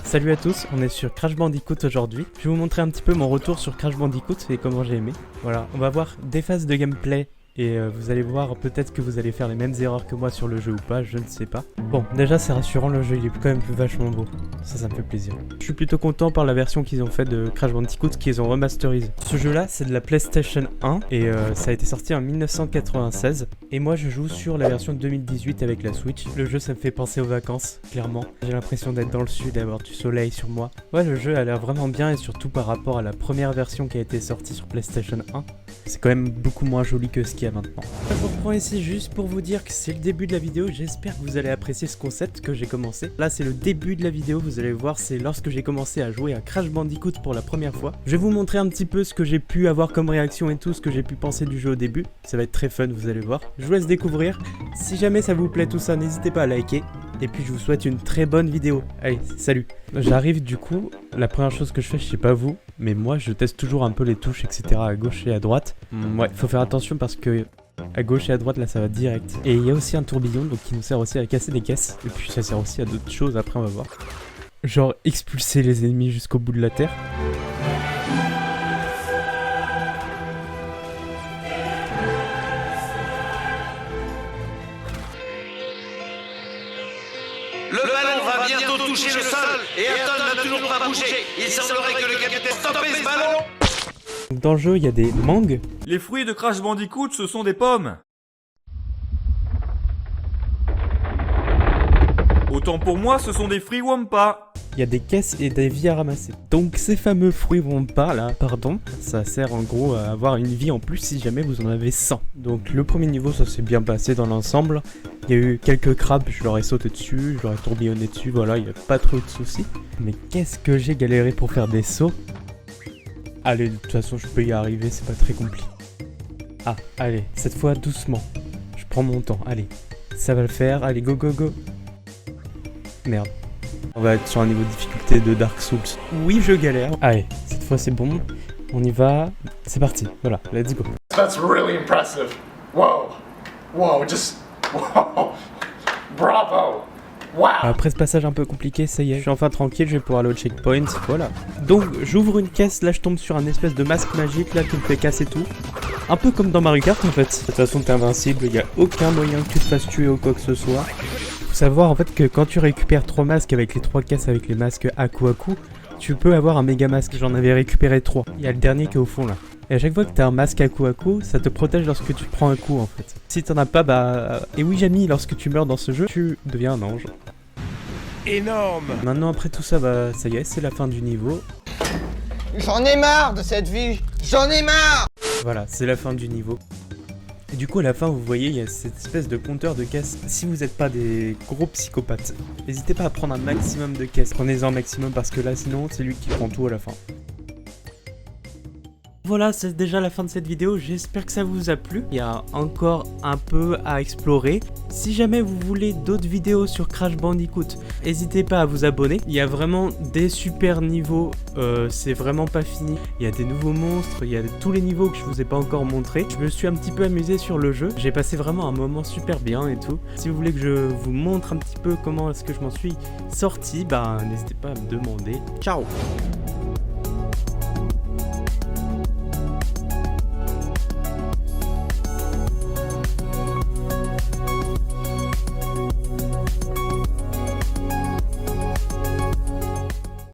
Salut à tous, on est sur Crash Bandicoot aujourd'hui. Je vais vous montrer un petit peu mon retour sur Crash Bandicoot et comment j'ai aimé. Voilà, on va voir des phases de gameplay et vous allez voir peut-être que vous allez faire les mêmes erreurs que moi sur le jeu ou pas, je ne sais pas. Bon, déjà c'est rassurant, le jeu il est quand même vachement beau. Ça me fait plaisir. Je suis plutôt content par la version qu'ils ont fait de Crash Bandicoot qu'ils ont remasterisé. Ce jeu là c'est de la PlayStation 1 et ça a été sorti en 1996. Et moi je joue sur la version 2018 avec la Switch. Le jeu ça me fait penser aux vacances, clairement. J'ai l'impression d'être dans le sud, d'avoir du soleil sur moi. Ouais, le jeu a l'air vraiment bien et surtout par rapport à la première version qui a été sortie sur PlayStation 1. C'est quand même beaucoup moins joli que ce qu'il y a maintenant. Je vous reprends ici juste pour vous dire que c'est le début de la vidéo. J'espère que vous allez apprécier ce concept que j'ai commencé. Là c'est le début de la vidéo, vous allez voir, c'est lorsque j'ai commencé à jouer à Crash Bandicoot pour la première fois. Je vais vous montrer un petit peu ce que j'ai pu avoir comme réaction et tout, ce que j'ai pu penser du jeu au début. Ça va être très fun, vous allez voir. Je vous laisse découvrir. Si jamais ça vous plaît tout ça, n'hésitez pas à liker. Et puis je vous souhaite une très bonne vidéo. Allez, salut. J'arrive du coup, la première chose que je fais, je sais pas vous, mais moi je teste toujours un peu les touches, etc. à gauche et à droite. Ouais, faut faire attention parce que à gauche et à droite là ça va direct. Et il y a aussi un tourbillon donc qui nous sert aussi à casser des caisses. Et puis ça sert aussi à d'autres choses, après on va voir. Genre expulser les ennemis jusqu'au bout de la terre. Le ballon va bientôt toucher le sol et Atom n'a toujours pas bougé. Il semblerait que le capitaine stoppe ce ballon. Dans le jeu, il y a des mangues. Les fruits de Crash Bandicoot, ce sont des pommes. Autant pour moi, ce sont des fruits Wumpa. Il y a des caisses et des vies à ramasser. Donc ces fameux fruits Wumpa là, pardon, ça sert en gros à avoir une vie en plus si jamais vous en avez 100. Donc le premier niveau, ça s'est bien passé dans l'ensemble. Il y a eu quelques crabes, je leur ai sauté dessus, je leur ai tourbillonné dessus, voilà, il n'y a pas trop de soucis. Mais qu'est-ce que j'ai galéré pour faire des sauts. Allez, de toute façon, je peux y arriver, c'est pas très compliqué. Ah, allez, cette fois doucement. Je prends mon temps, allez. Ça va le faire, allez, go, go, go. Merde. On va être sur un niveau de difficulté de Dark Souls. Oui, je galère. Allez, cette fois c'est bon. On y va. C'est parti, voilà, let's go. That's really impressive. Whoa. Whoa, just... Whoa. Bravo. Wow. Après ce passage un peu compliqué, ça y est, je suis enfin tranquille, je vais pouvoir aller au checkpoint, voilà. Donc j'ouvre une caisse, là je tombe sur un espèce de masque magique là qui me fait casser tout. Un peu comme dans Mario Kart en fait. De toute façon t'es invincible, il n'y a aucun moyen que tu te fasses tuer ou quoi que ce soit. Faut savoir en fait que quand tu récupères 3 masques avec les 3 caisses avec les masques Aku Aku, tu peux avoir un méga masque, j'en avais récupéré 3. Il y a le dernier qui est au fond là. Et à chaque fois que t'as un masque Aku Aku, ça te protège lorsque tu prends un coup en fait. Si t'en as pas, bah... Et oui Jamie, lorsque tu meurs dans ce jeu, tu deviens un ange. Énorme. Maintenant après tout ça, bah ça y est, c'est la fin du niveau. J'en ai marre de cette vie. J'en ai marre. Voilà, c'est la fin du niveau. Et du coup à la fin vous voyez il y a cette espèce de compteur de caisses. Si vous n'êtes pas des gros psychopathes, n'hésitez pas à prendre un maximum de caisses. Prenez-en un maximum parce que là sinon c'est lui qui prend tout à la fin. Voilà, c'est déjà la fin de cette vidéo, j'espère que ça vous a plu. Il y a encore un peu à explorer. Si jamais vous voulez d'autres vidéos sur Crash Bandicoot, n'hésitez pas à vous abonner. Il y a vraiment des super niveaux, c'est vraiment pas fini. Il y a des nouveaux monstres, il y a tous les niveaux que je vous ai pas encore montré. Je me suis un petit peu amusé sur le jeu, j'ai passé vraiment un moment super bien et tout. Si vous voulez que je vous montre un petit peu comment est-ce que je m'en suis sorti, bah n'hésitez pas à me demander. Ciao!